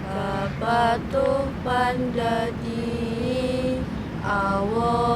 kapatuh pandadi awon.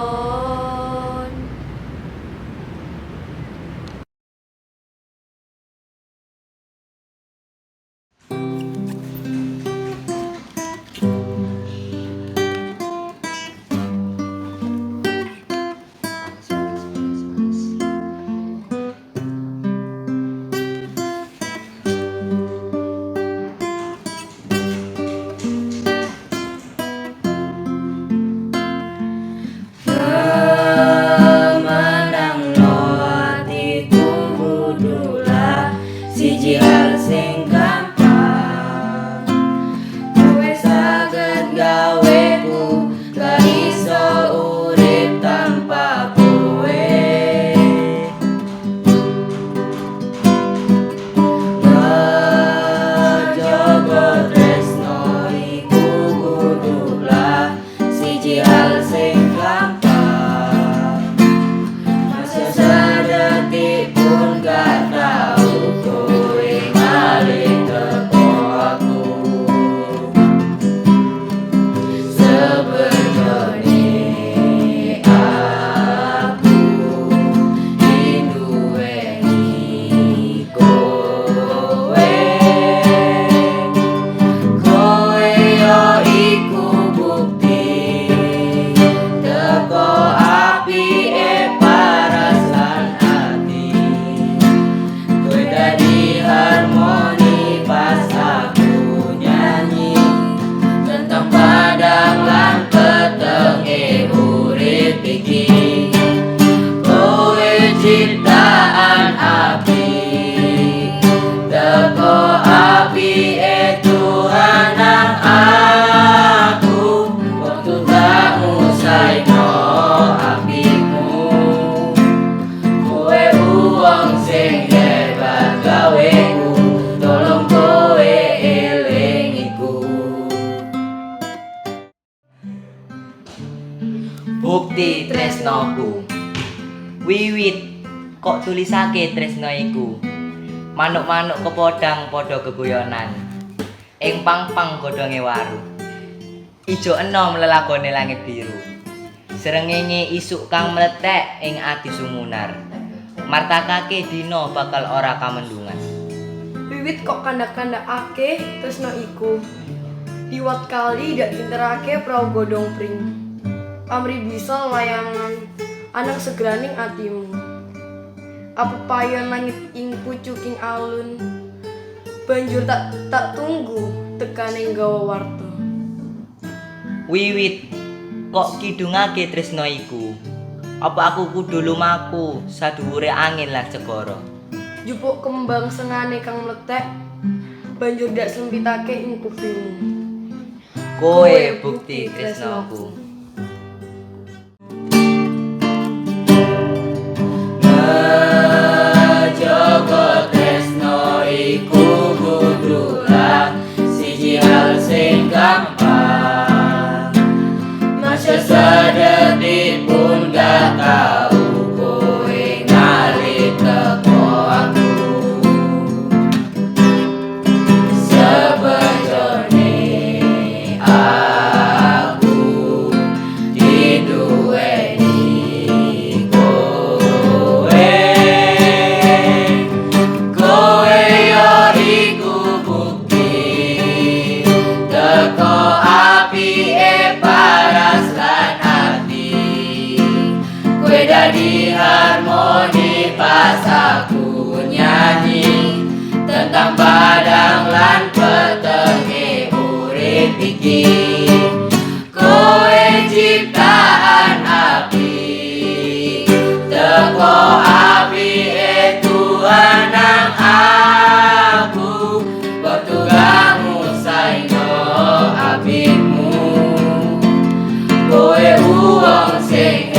Menangno atiku kudulah siji hal sing gampang. Kowe saged gaweku gak iso urip tanpa kowe. Ngejogo tresno iku kudulah siji hal sing gampang. Masa sedetik pun gak tau kowe ngalih teko aku. Sebetulnya aku diduweni kowe. Kowe yo iku bukti teko apike paras lan ati. Kowe dadi harmoni pas aku nyanyi tentang padang lan petenge urip iki. Kowe ciptaan api teko apike Tuhan nang aku. Waktu tak ngusaino apimu. Kowe uwong sing hebat gaweku, tolong kowe eling iku. Bukti tresnoku. Wiwit kok tulisake tresno iku. Manuk-manuk kepodang padha gegoyonan. Ing pang-pang godhonge waru. Ijo enom lelagone langit biru. Srengenge isuk kang mletek ing ati sumunar. Martakake dina bakal ora kamendungan. Wiwit kok kandak-kandakake tresno iku. Liwat kali dak dinterake prau godhong pring. Pamri bisa layangan anang segraning atimu. Apa payon langit ing pucuking alun. Banjur tak tunggu tekaning gawa warta. Wiwit kok kidungake tresno iku. Apa aku kudu lumaku sadhuwure angin lan segara. Jupuk kembang sengane kang mletek. Banjur dak sempitake ing kupingmu. Kowe bukti tresnoku. Ngejogo tresno iku kudulah siji hal sing gampang. Masa sedetik pun gak tau kowe ngalih teko aku. Sebetulnya aku diduweni kowe. Kowe yo iku bukti teko apike paras lan ati. Kowe dadi harmoni pas aku nyanyi tentang padang lan petenge urip iki. Kowe ciptaan api teko apike Tuhan nang aku. Waktu gak ngusaino apimu. Kowe uwong sing